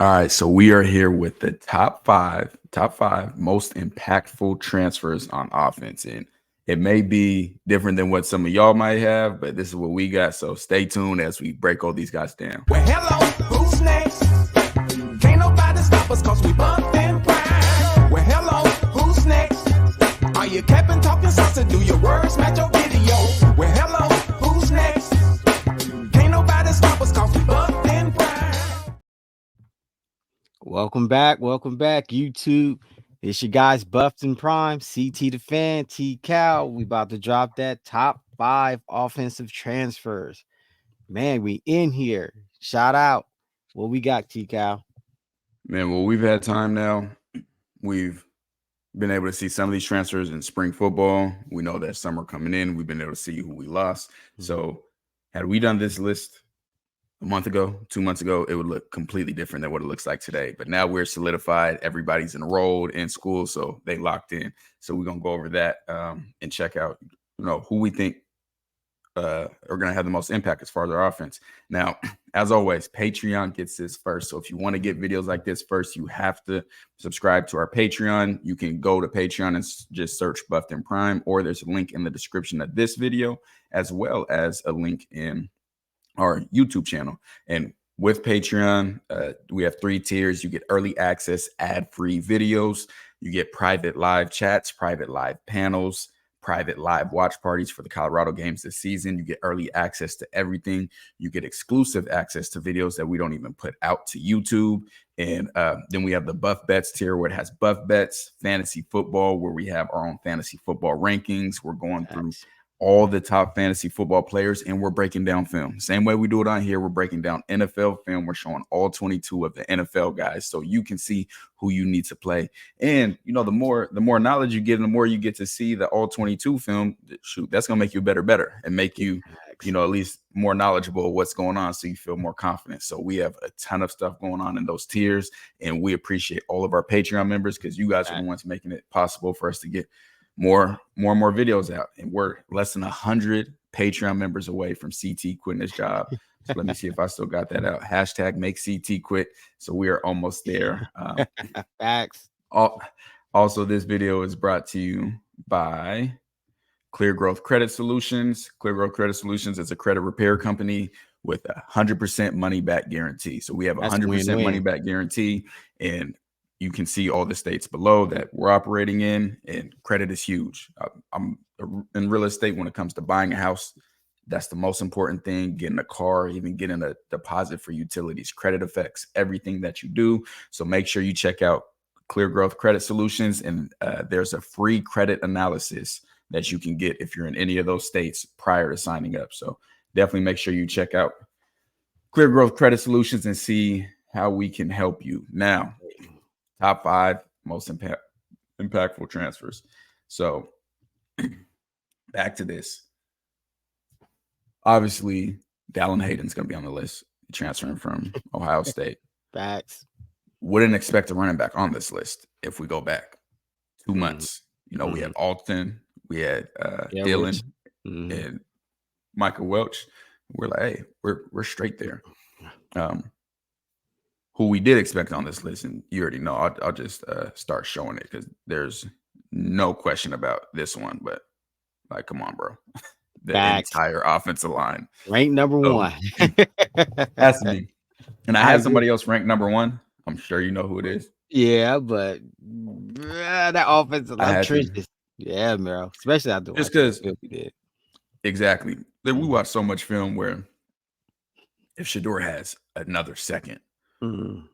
All right, so we are here with the top five most impactful transfers on offense. And it may be different than what some of y'all might have, but this is what we got. So stay tuned as we break all these guys down. Well, hello, who's next? Can't nobody stop us cause we bumped and prime. Well, hello, who's next? Are you capping, talking sauce, do your words match your video? Well, hello, who's next? Can't nobody stop us cause we bumped and prime. Welcome back, YouTube. It's your guys, Buffed and Prime, CT the Fan, T Cal. We about to drop that top 5 offensive transfers. Man, we in here. Shout out. What we got, T Cal? Man, well, we've had time now. We've been able to see some of these transfers in spring football. We know that summer coming in. We've been able to see who we lost. So had we done this list a month ago, 2 months ago, it would look completely different than what it looks like today. But now we're solidified. Everybody's enrolled in school, so they locked in. So we're going to go over that and check out, who we think are going to have the most impact as far as our offense. Now, as always, Patreon gets this first. So if you want to get videos like this first, you have to subscribe to our Patreon. You can go to Patreon and just search Buffed and Prime, or there's a link in the description of this video, as well as a link in our YouTube channel. And with Patreon, we have 3 tiers. You get early access, ad-free videos. You get private live chats, private live panels, private live watch parties for the Colorado games this season. You get early access to everything. You get exclusive access to videos that we don't even put out to YouTube. And then we have the Buff Bets tier, where it has Buff Bets, fantasy football, where we have our own fantasy football rankings. We're going through all the top fantasy football players, and we're breaking down film. Same way we do it on here, we're breaking down NFL film. We're showing all 22 of the NFL guys, so you can see who you need to play. And the more knowledge you get, and the more you get to see the all 22 film, that's gonna make you better and make you at least more knowledgeable of what's going on, so you feel more confident. So we have a ton of stuff going on in those tiers, and we appreciate all of our Patreon members, because you guys are the ones making it possible for us to get more videos out. And we're less than 100 Patreon members away from CT quitting his job. So let me see if I still got that out. Hashtag make CT quit. So we are almost there. Facts. Also, this video is brought to you by Clear Growth Credit Solutions. Clear Growth Credit Solutions is a credit repair company with a 100% money back guarantee. So we have a 100% money back guarantee, and you can see all the states below that we're operating in, and credit is huge. I'm in real estate. When it comes to buying a house, that's the most important thing. Getting a car, even getting a deposit for utilities. Credit affects everything that you do. So make sure you check out Clear Growth Credit Solutions, and there's a free credit analysis that you can get if you're in any of those states prior to signing up. So definitely make sure you check out Clear Growth Credit Solutions and see how we can help you. Now, top 5 most impactful transfers. So back to this. Obviously, Dallan Hayden's going to be on the list, transferring from Ohio State. Facts. Wouldn't expect a running back on this list if we go back 2 months. We had Alton, we had Dylan, and Michael Welch. We're like, hey, we're straight there. Who we did expect on this list, and you already know, I'll just start showing it, because there's no question about this one. But come on, bro. The entire offensive line. Ranked number 1. Has to be. And I had somebody else ranked number 1. I'm sure you know who it is. Yeah, but that offensive line trenches. Yeah, bro. Especially after just because we did. Exactly. We watched so much film where if Shedeur has another second, and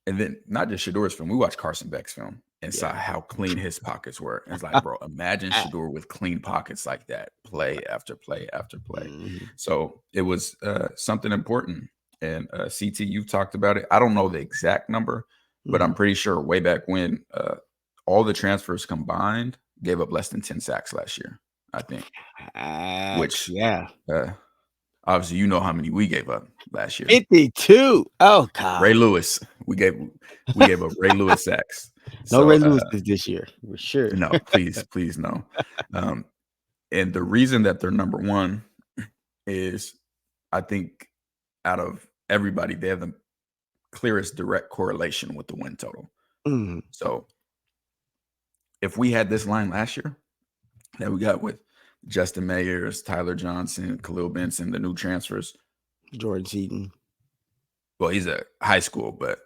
then not just Shedor's film, we watched Carson Beck's film and saw how clean his pockets were. And it's like, bro, imagine Shedeur with clean pockets like that, play after play after play. So it was something important. And CT, you've talked about it. I don't know the exact number, but I'm pretty sure way back when all the transfers combined gave up less than 10 sacks last year, I think. Which, obviously, you know how many we gave up last year. 52. Oh, God. Ray Lewis. We gave up Ray Lewis sacks. No Ray Lewis this year, for sure. No, please no. And the reason that they're number 1 is, I think, out of everybody, they have the clearest direct correlation with the win total. Mhm. So if we had this line last year that we got with Justin Mayers, Tyler Johnson, Khalil Benson, the new transfers. Jordan Seaton. Well, he's a high school, but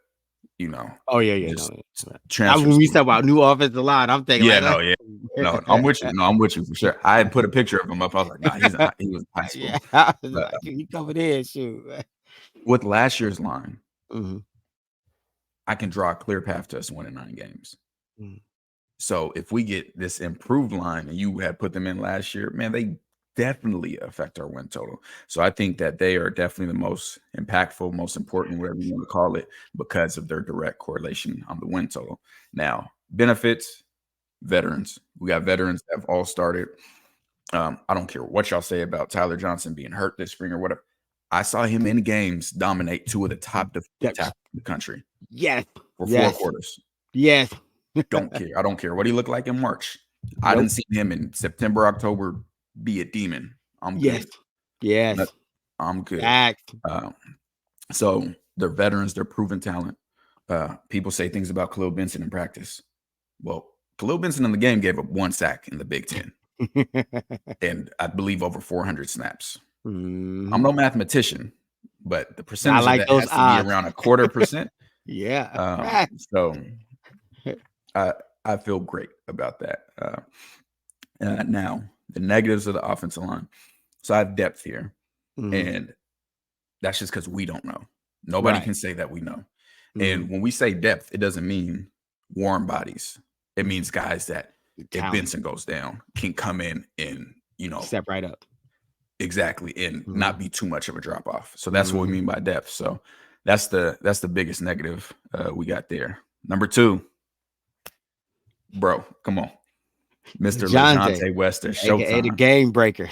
you know, Oh yeah, just no. transfers. When we talk about new offensive line, I'm thinking, yeah, like, no, I'm with you. No, I'm with you for sure. I had put a picture of him up. I was like, nah, he was in high school. Yeah, I was But, like, you coming in, shoot. with last year's line, Mm-hmm. I can draw a clear path to us winning 9 games. Mm-hmm. So if we get this improved line and you had put them in last year, man, they definitely affect our win total. So I think that they are definitely the most impactful, most important, whatever you want to call it, because of their direct correlation on the win total. Now, benefits, veterans. We got veterans that have all started. I don't care what y'all say about Tyler Johnson being hurt this spring or whatever. I saw him in games dominate 2 of the top in the country. Yes. For 4 quarters. Yes. Don't care. I don't care what he looked like in March. I didn't see him in September, October be a demon. I'm good. Yes. I'm good. Fact. So they're veterans. They're proven talent. People say things about Khalil Benson in practice. Well, Khalil Benson in the game gave up 1 sack in the Big Ten. And I believe over 400 snaps. Mm-hmm. I'm no mathematician, but the percentage of that has to be around 0.25%. Yeah. So I feel great about that. Now, the negatives of the offensive line. So I have depth here, and that's just because we don't know. Nobody can say that we know. And when we say depth, it doesn't mean warm bodies. It means guys that if Benson goes down, can come in and, step right up. Exactly. And not be too much of a drop off. So that's what we mean by depth. So that's the biggest negative we got there. Number 2, bro, come on. Mr. Lajohntay Wester, Showtime. The game breaker.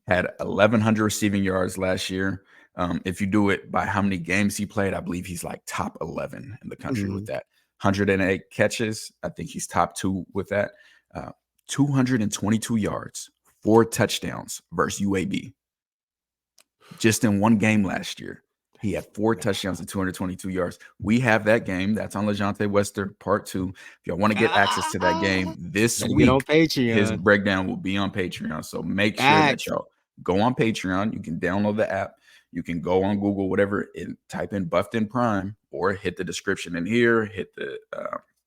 Had 1,100 receiving yards last year. If you do it by how many games he played, I believe he's like top 11 in the country with that. 108 catches. I think he's top 2 with that. 222 yards, 4 touchdowns versus UAB. Just in 1 game last year, he had 4 touchdowns and 222 yards. We have that game. That's on Lajohntay Wester Part 2. If y'all want to get access to that game this week, on Patreon. His breakdown will be on Patreon. So make sure that y'all go on Patreon. You can download the app. You can go on Google, whatever, and type in Buffed in Prime, or hit the description in here, hit the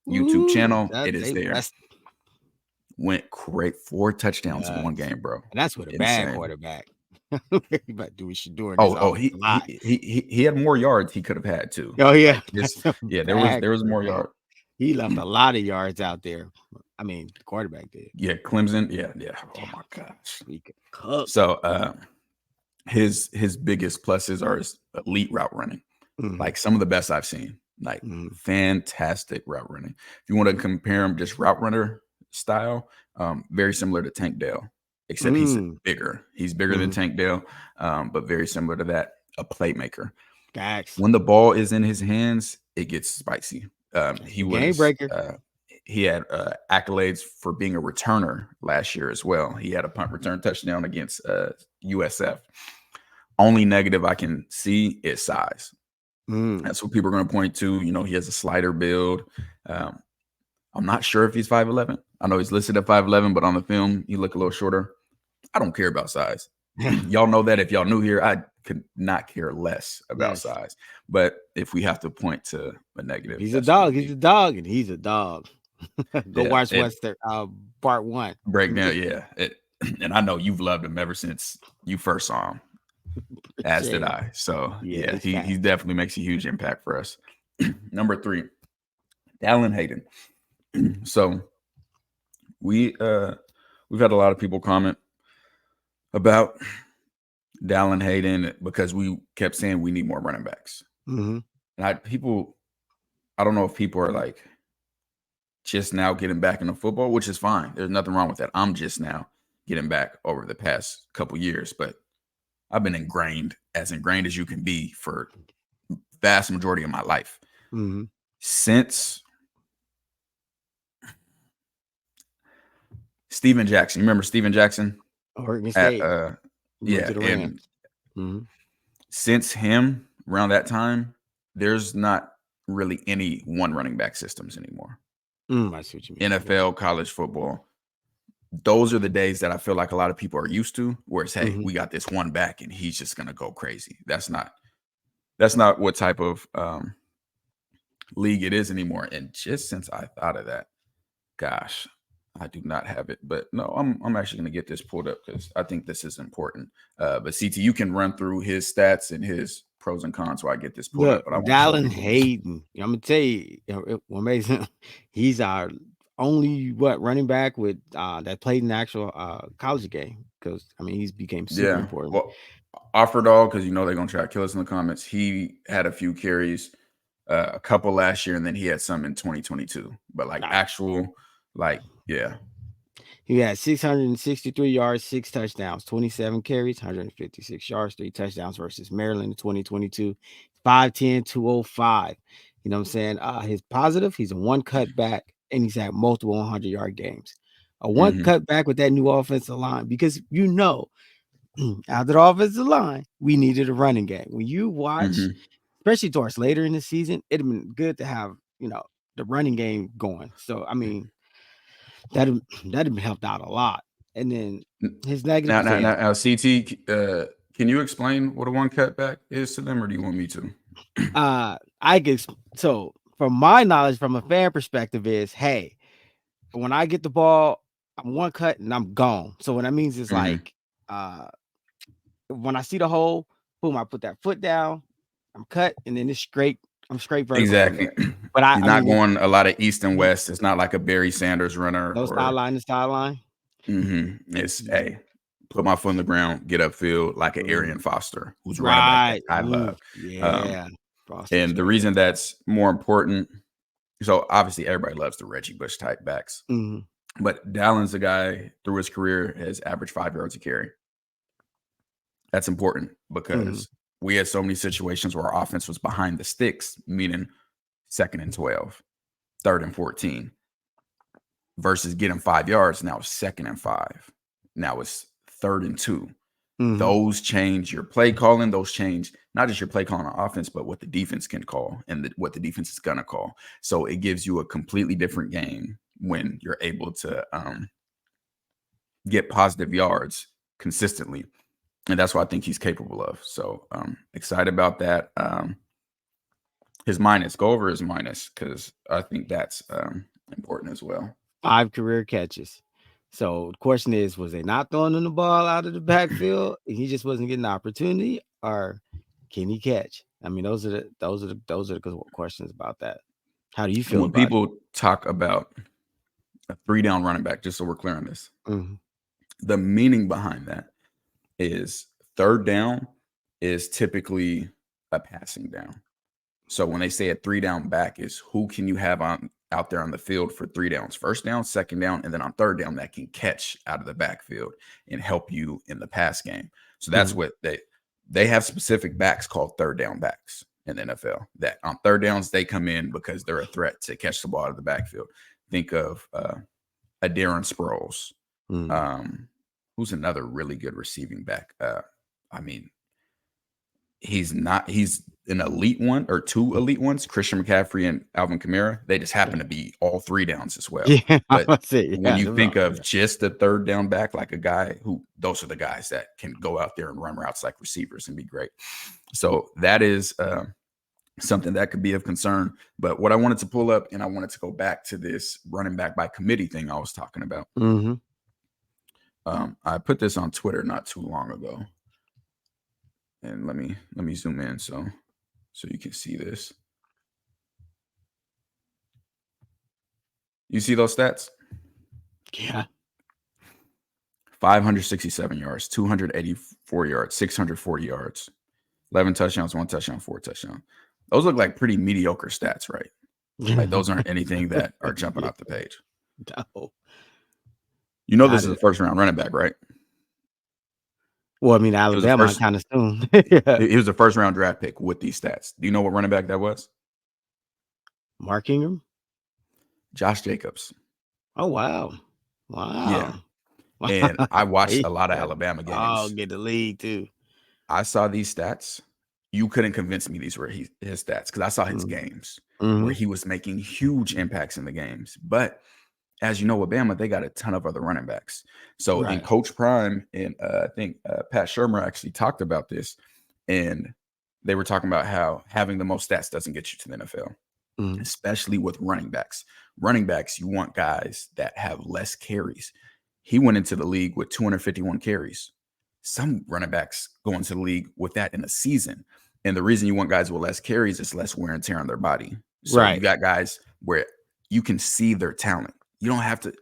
YouTube channel. It is there. Went great. 4 touchdowns in 1 game, bro. And that's with a bad quarterback. But do what you doing? He had more yards he could have had too. Oh yeah, there was more yards. He left a lot of yards out there. I mean, the quarterback did. Yeah, Clemson. Yeah. Oh my gosh. So his biggest pluses are his elite route running. Like some of the best I've seen. Like fantastic route running. If you want to compare him just route runner style, very similar to Tank Dell. Except he's bigger. He's bigger than Tank Dell, but very similar to that, a playmaker. When the ball is in his hands, it gets spicy. He was game breaker. He had accolades for being a returner last year as well. He had a punt return touchdown against USF. Only negative I can see is size. That's what people are going to point to. He has a slider build. I'm not sure if he's 5'11". I know he's listed at 5'11", but on the film, he looked a little shorter. I don't care about size. Y'all know that. If y'all new here, I could not care less about size. But if we have to point to a negative, he's a dog. He's a dog, and he's a dog. Go watch Wester Part 1 breakdown. Yeah, and I know you've loved him ever since you first saw him, as did I. So yeah, he definitely makes a huge impact for us. Number 3, Dallan Hayden. So we've had a lot of people comment about Dallan Hayden because we kept saying we need more running backs. And I don't know if people are like just now getting back into football, which is fine. There's nothing wrong with that. I'm just now getting back over the past couple years, but I've been ingrained as you can be for vast majority of my life. Since Steven Jackson. You remember Steven Jackson? Oregon State. And since him, around that time, there's not really any one running back systems anymore. I see what you mean. NFL, college football. Those are the days that I feel like a lot of people are used to, where it's, hey, Mhm. we got this one back and he's just gonna go crazy. That's not what type of league it is anymore. And just since I thought of that, gosh, I do not have it. But no, I'm actually gonna get this pulled up because I think this is important. But CT, you can run through his stats and his pros and cons while I get this pulled Look, up. But I want to show Dallan people. Hayden. I'm gonna tell you, what makes him, he's our only running back with that played in the actual college game, because I mean he's became super Yeah. important. Well, offered all, because they're gonna try to kill us in the comments. He had a few carries, a couple last year, and then he had some in 2022. But like actual, yeah. He had 663 yards, 6 touchdowns, 27 carries, 156 yards, 3 touchdowns versus Maryland in 2022. 5'10", 205. You know what I'm saying? His positive, he's a one cut back, and he's had multiple 100-yard games. A one cut back with that new offensive line, because out of the offensive line, we needed a running game. When you watch, especially towards later in the season, it'd been good to have, the running game going. So, I mean, that'd have helped out a lot. And then his negative. Now, CT, can you explain what a one cutback is to them, or do you want me to? I guess so. From my knowledge, from a fan perspective, is hey, when I get the ball, I'm one cut and I'm gone. So what that means is like, when I see the hole, boom, I put that foot down, I'm cut, and then it's straight. I'm straight vertical. Exactly. But He's not going a lot of east and west. It's not like a Barry Sanders runner. No sideline to sideline. It's hey, put my foot in the ground, get upfield like an Arian Foster, who's running back that I love. Yeah. And the reason that's more important, so obviously everybody loves the Reggie Bush type backs, but Dallan's a guy through his career has averaged 5 yards a carry. That's important because we had so many situations where our offense was behind the sticks, meaning 2nd and 12, 3rd and 14, versus getting 5 yards. Now it's 2nd and 5. Now it's 3rd and 2. Those change your play calling. Those change not just your play calling on offense, but what the defense can call and what the defense is going to call. So it gives you a completely different game when you're able to get positive yards consistently. And that's what I think he's capable of. So excited about that. His minus, go over his minus, because I think that's important as well. 5 career catches. So the question is, was they not throwing him the ball out of the backfield and he just wasn't getting the opportunity, or can he catch? I mean, those are the good questions about that. How do you feel when about people talk about a 3-down running back, just so we're clear on this, the meaning behind that is 3rd down is typically a passing down. So when they say a 3-down back, is who can you have out there on the field for 3 downs? 1st down, 2nd down, and then on 3rd down that can catch out of the backfield and help you in the pass game. So that's what they have specific backs called 3rd down backs in the NFL, that on 3rd downs they come in because they're a threat to catch the ball out of the backfield. Think of a Darren Sproles. Who's another really good receiving back? I mean, he's an elite one or 2 elite ones, Christian McCaffrey and Alvin Kamara. They just happen to be all 3 downs as well. Yeah, but when you think of just the 3rd down back, like a guy who, those are the guys that can go out there and run routes like receivers and be great. So that is something that could be of concern. But what I wanted to pull up, and I wanted to go back to this running back by committee thing I was talking about. I put this on Twitter not too long ago. And let me zoom in so you can see this. You see those stats? Yeah. 567 yards, 284 yards, 640 yards, 11 touchdowns, 1 touchdown, 4 touchdowns. Those look like pretty mediocre stats, right? Like those aren't anything that are jumping off the page. No. You know, this is a 1st round running back, right? Well, I mean, Alabama kind of soon. He was a 1st round draft pick with these stats. Do you know what running back that was? Mark Ingram? Josh Jacobs. Oh, wow. Yeah. And I watched a lot of Alabama games. Oh, get the league too. I saw these stats. you couldn't convince me these were his stats because I saw his games where he was making huge impacts in the games. But as you know, with Bama, they got a ton of other running backs. So in Coach Prime and I think Pat Shermer actually talked about this, and they were talking about how having the most stats doesn't get you to the NFL, especially with running backs. Running backs, you want guys that have less carries. He went into the league with 251 carries. Some running backs go into the league with that in a season. And the reason you want guys with less carries is less wear and tear on their body. So you got guys where you can see their talent. You don't have to.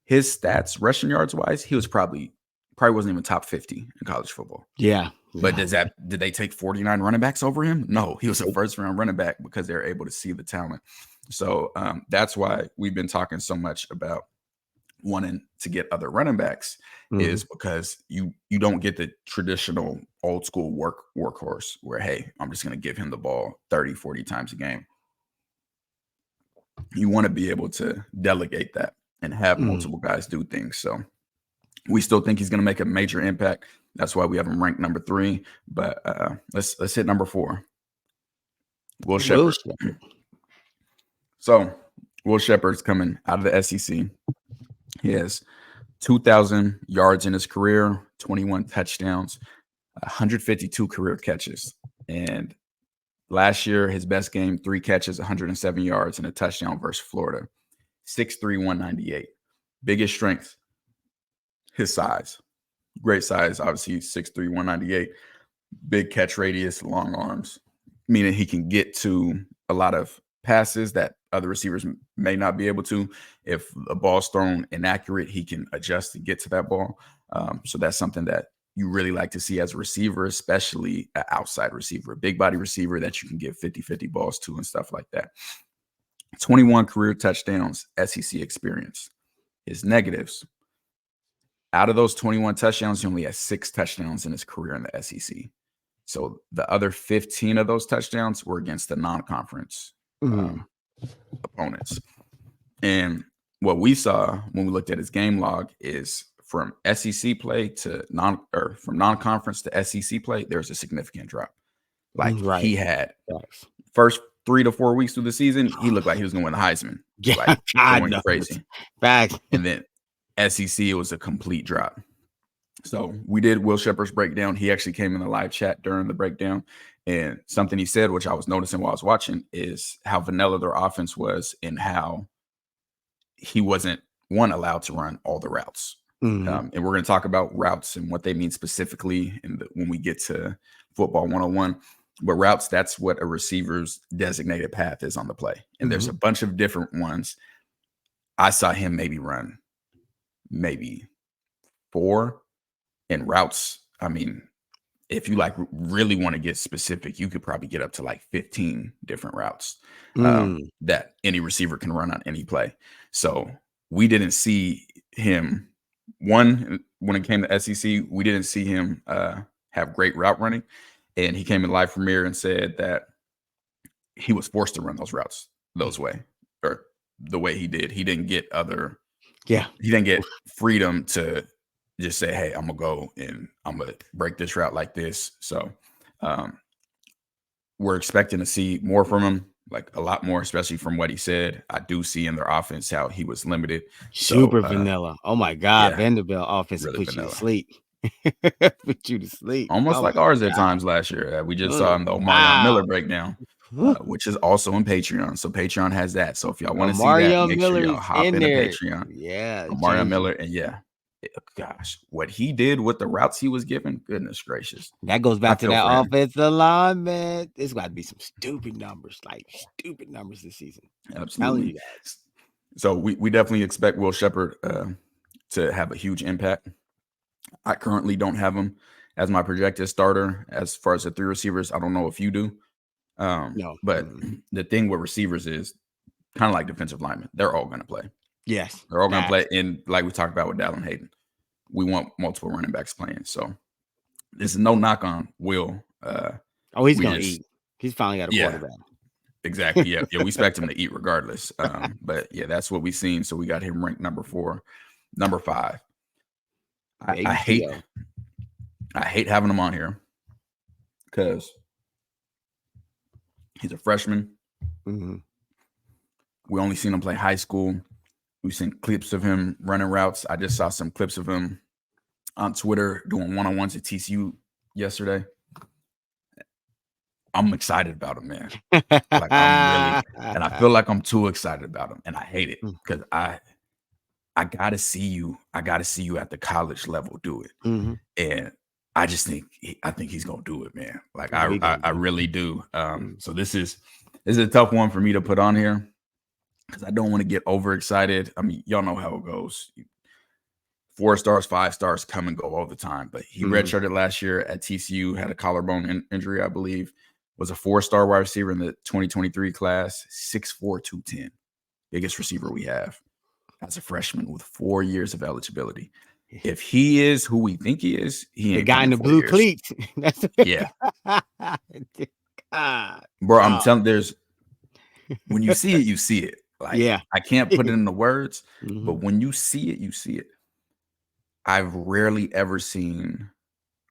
His stats, rushing yards wise, he was probably wasn't even top 50 in college football. Yeah. But did they take 49 running backs over him? No, he was a first round running back because they're able to see the talent. So that's why we've been talking so much about wanting to get other running backs is because you don't get the traditional old school workhorse where, hey, I'm just going to give him the ball 30, 40 times a game. You want to be able to delegate that and have multiple guys do things. So we still think he's going to make a major impact. That's why we have him ranked number 3. But let's hit number 4. Will Sheppard. So Will Sheppard's coming out of the SEC. He has 2,000 yards in his career, 21 touchdowns, 152 career catches. And last year, his best game, 3 catches, 107 yards, and a touchdown versus Florida. 6'3", 198. Biggest strength, his size. Great size, obviously 6'3", 198. Big catch radius, long arms, meaning he can get to a lot of passes that other receivers may not be able to. If a ball's thrown inaccurate, he can adjust to get to that ball. So that's something that you really like to see as a receiver, especially an outside receiver, a big body receiver that you can give 50-50 balls to and stuff like that. 21 career touchdowns, SEC experience. His negatives. Out of those 21 touchdowns, he only has 6 touchdowns in his career in the SEC. So the other 15 of those touchdowns were against the non-conference opponents. And what we saw when we looked at his game log is from SEC play to from non-conference to SEC play, there's a significant drop. Like he had first 3 to 4 weeks through the season, he looked like he was going to win the Heisman. Yeah, like going crazy. Facts. And then SEC, it was a complete drop. So we did Will Sheppard's breakdown. He actually came in the live chat during the breakdown. And something he said, which I was noticing while I was watching, is how vanilla their offense was and how he wasn't, allowed to run all the routes. And we're going to talk about routes and what they mean specifically when we get to Football 101. But routes, that's what a receiver's designated path is on the play. And there's a bunch of different ones. I saw him run 4 in routes. I mean, if you really want to get specific, you could probably get up to 15 different routes that any receiver can run on any play. So we didn't see him. When it came to SEC, we didn't see him have great route running. And he came in live premiere and said that he was forced to run those routes the way he did. He didn't get he didn't get freedom to just say, hey, I'm going to go and I'm going to break this route like this. So we're expecting to see more from him, a lot more, especially from what he said. I do see in their offense how he was limited. Super vanilla. Oh, my God. Yeah, Vanderbilt offense really put vanilla. you to sleep. Put you to sleep. Almost like ours at times last year. We just saw him, the Omarion Miller breakdown, which is also in Patreon. So Patreon has that. So if y'all want to see that, make sure y'all hop into Patreon. Yeah. Omarion Miller. And gosh, what he did with the routes he was given, goodness gracious. That goes back to that offensive line, man. There's got to be some stupid numbers this season. Absolutely. So we definitely expect Will Sheppard to have a huge impact. I currently don't have him as my projected starter as far as the 3 receivers. I don't know if you do. No. But the thing with receivers is kind of like defensive linemen. They're all going to play. Yes. They're all going to play. And like we talked about with Dallan Hayden, we want multiple running backs playing. So this is no knock on Will. He's going to eat. He's finally got a quarterback. Exactly. Yeah. We expect him to eat regardless. But that's what we've seen. So we got him ranked number 4. Number 5. I hate having him on here because He's a freshman. Mm-hmm. We only seen him play high school. We've seen clips of him running routes. I just saw some clips of him on Twitter doing one-on-ones at TCU yesterday. I'm excited about him, man. Like I'm really, and I feel like I'm too excited about him, and I hate it because I gotta see you. I gotta see you at the college level do it, and I just think I think he's gonna do it, man. Like I really do. So this is a tough one for me to put on here because I don't want to get overexcited. I mean, y'all know how it goes. 4 stars, 5 stars come and go all the time. But he redshirted last year at TCU, had a collarbone injury, I believe. Was a 4-star wide receiver in the 2023 class, 6'4", 210. Biggest receiver we have as a freshman with 4 years of eligibility. If he is who we think he is, he ain't the guy in the blue cleats. That's God, bro, I'm telling there's when you see it, you see it. Like I can't put it into words, but when you see it, you see it. I've rarely ever seen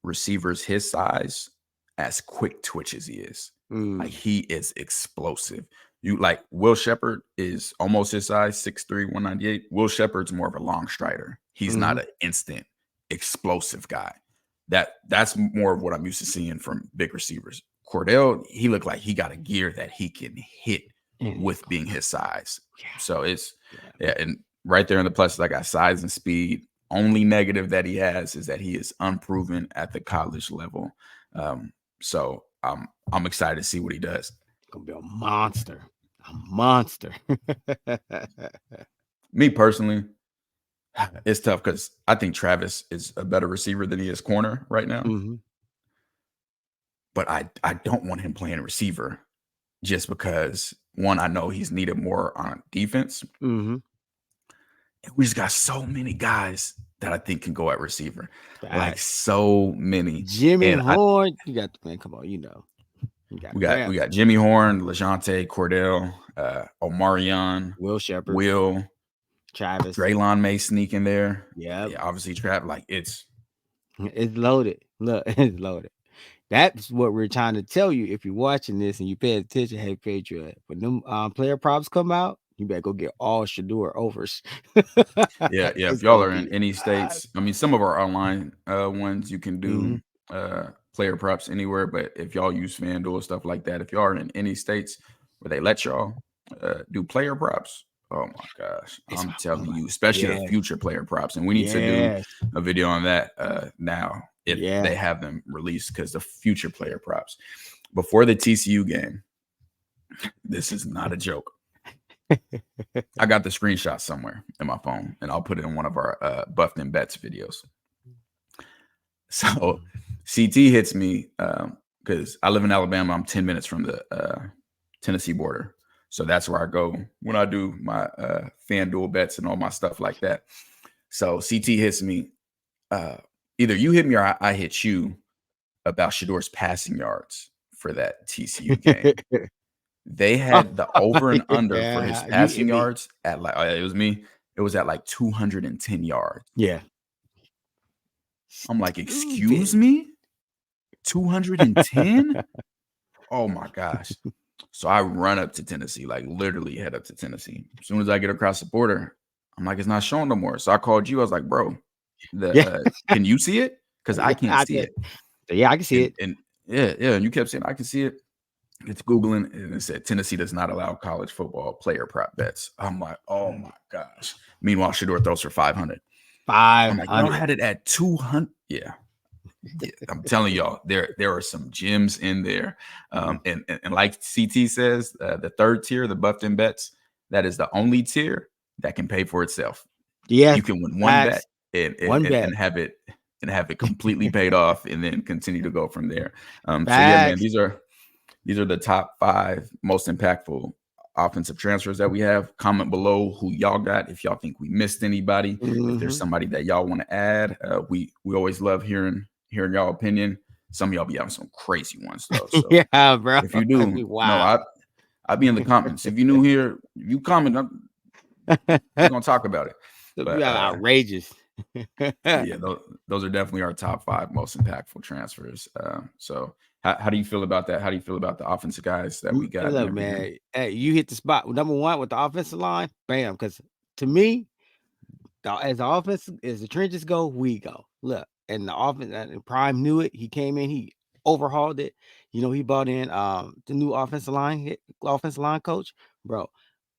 receivers his size as quick twitch as he is. Like he is explosive. You like Will Sheppard is almost his size, 6'3", 198. Will Sheppard's more of a long strider. He's not an instant explosive guy. That's more of what I'm used to seeing from big receivers. Cordale, he looked like he got a gear that he can hit with being his size. So it's and right there in the pluses, I got size and speed. Only negative that he has is that he is unproven at the college level. So I'm excited to see what he does. Gonna be a monster. A monster. Me personally, it's tough because I think Travis is a better receiver than he is corner right now. But I don't want him playing receiver just because, one, I know he's needed more on defense. And we just got so many guys that I think can go at receiver. Like so many. Jimmy Horn, you got the man. Come on, you know. We got Jimmy Horn, Lajohntay, Cordale, Omarion, Will Sheppard, Travis, Draylon may sneak in there. Yeah, obviously Trav. Like it's loaded. Look, it's loaded. That's what we're trying to tell you. If you're watching this and you pay attention, hey Patriot, when them player props come out, you better go get all Shador overs. yeah. If y'all are in any states, I mean, some of our online ones you can do player props anywhere, but if y'all use FanDuel stuff like that, if y'all are in any states where they let y'all do player props, oh my gosh, I'm telling you, especially the future player props, and we need to do a video on that now if they have them released, because the future player props before the TCU game, this is not a joke. I got the screenshot somewhere in my phone, and I'll put it in one of our Buffed and Bets videos. So CT hits me because I live in Alabama. I'm 10 minutes from the Tennessee border. So that's where I go when I do my FanDuel bets and all my stuff like that. So CT hits me. Either you hit me or I hit you about Shador's passing yards for that TCU game. They had the over and under for his passing yards at like, it was me. It was at like 210 yards. Yeah. I'm like, excuse me? 210? Oh my gosh. So I run up to Tennessee, like literally head up to Tennessee. As soon as I get across the border, I'm like, it's not showing no more. So I called you. I was like, bro, can you see it? Because I can't see it. Yeah, I can see it. And and you kept saying, I can see it. It's Googling, and it said Tennessee does not allow college football player prop bets. I'm like, oh my gosh. Meanwhile, Shador throws for 500. I'm like, y'all had it at 200. Yeah. I'm telling y'all, there are some gems in there. And like CT says, the third tier, the Buffed and Bets, that is the only tier that can pay for itself. Yeah, you can win one bet and have it completely paid off, and then continue to go from there. So yeah, man, these are the top 5 most impactful offensive transfers that we have. Comment below who y'all got, if y'all think we missed anybody, if there's somebody that y'all want to add. We always love hearing y'all opinion. Some of y'all be having some crazy ones though. So yeah, bro. If you do, no, I'll be in the comments. If you're new here, you comment, we're gonna talk about it. But outrageous. Yeah, those are definitely our top 5 most impactful transfers. So How do you feel about that? How do you feel about the offensive guys that we got? and Look, everything? man, hey, you hit the spot. Number one with the offensive line, bam. Because to me, as the offense, as the trenches go, we go. Look, and the offense, and Prime knew it. He came in, he overhauled it. You know, he brought in the new offensive line coach, bro.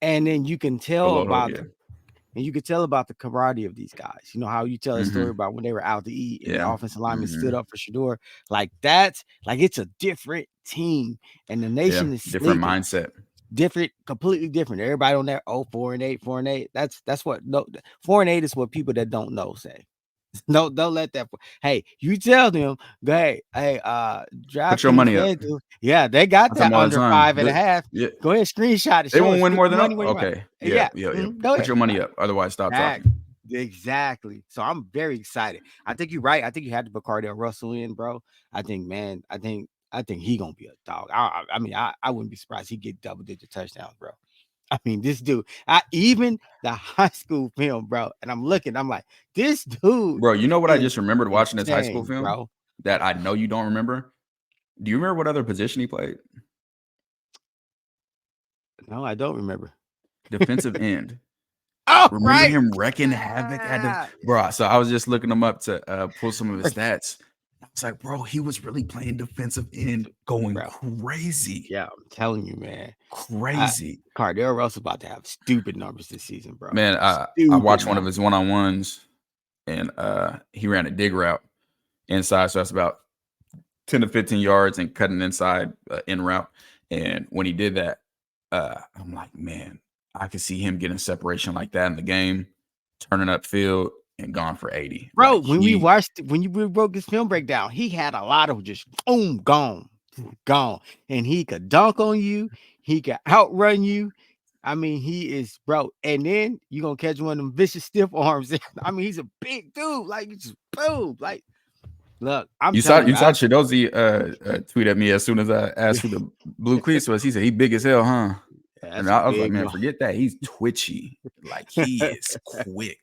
And then you can tell about the camaraderie of these guys. You know how you tell a story about when they were out to eat and the offensive lineman stood up for Shador. Like that's like it's a different team, and the nation is different sleeping. mindset. Different, completely different. Everybody on there, 4-8. That's what 4-8 is what people that don't know say. Don't let that. Hey, you tell them, hey, draft. Put your money up. Yeah, they got that under 5.5. Yeah. Go ahead, screenshot it. They won't win more than money. Okay. Yeah. Put your money up. Otherwise, stop talking. Exactly. So I'm very excited. I think you're right. I think you had to put Cordale Russell in, bro. I think he gonna be a dog. I mean, I wouldn't be surprised he get double-digit touchdowns, bro. I mean, this dude, even the high school film, bro. And I'm like, this dude, bro. You know what I just remembered watching this high school film, bro, that I know you don't remember. Do you remember what other position he played? No, I don't remember. Defensive end. Oh, remember him wrecking havoc at the bro. So I was just looking him up to pull some of his stats. I was like, bro, he was really playing defensive end, going crazy. Yeah, I'm telling you, man, crazy. Cordale Russell about to have stupid numbers this season, bro. Man, I watched one of his one-on-ones, and he ran a dig route inside, so that's about 10 to 15 yards, and cutting inside in route. And when he did that, I'm like, man, I could see him getting separation like that in the game, turning upfield and gone for 80. Bro, when you broke his film breakdown, he had a lot of just boom, gone. And he could dunk on you, he could outrun you. I mean, he is, bro. And then you're gonna catch one of them vicious stiff arms. I mean, he's a big dude, like just boom. Like, look, you saw Chidozie tweet at me as soon as I asked who the blue cleats was. He said he big as hell, huh? Yeah, and I was like, man, forget that. He's twitchy. Like, he is quick.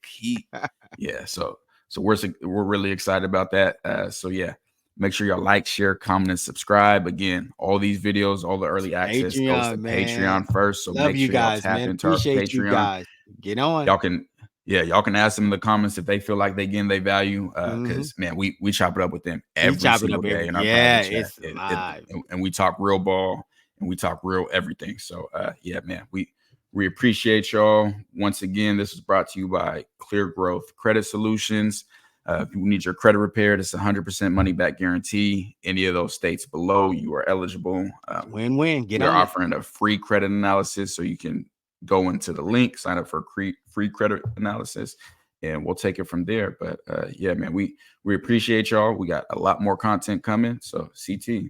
So we're really excited about that. So yeah, make sure y'all like, share, comment, and subscribe. Again, all these videos, all the early access goes to Patreon first. So love make you sure guys, y'all tap man. into our Appreciate Patreon. You guys. Get on. Y'all can ask them in the comments if they feel like they getting their value. Because man, we chop it up with them every single day in our private chat. It's live. And we talk real ball and we talk real everything. So yeah, man, we appreciate y'all. Once again, this is brought to you by Clear Growth Credit Solutions. If you need your credit repaired, it's 100% money back guarantee. Any of those states below, you are eligible. Win-win. We're offering a free credit analysis, so you can go into the link, sign up for free credit analysis, and we'll take it from there. But yeah, man, we appreciate y'all. We got a lot more content coming. So CT,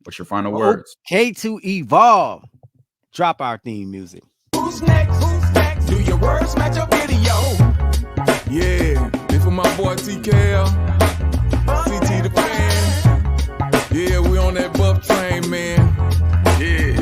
what's your final words? Okay, to evolve. Drop our theme music. Who's next? Do your words match your video? Yeah, this for my boy TKL, CT the fan. Yeah, we on that buff train, man. Yeah.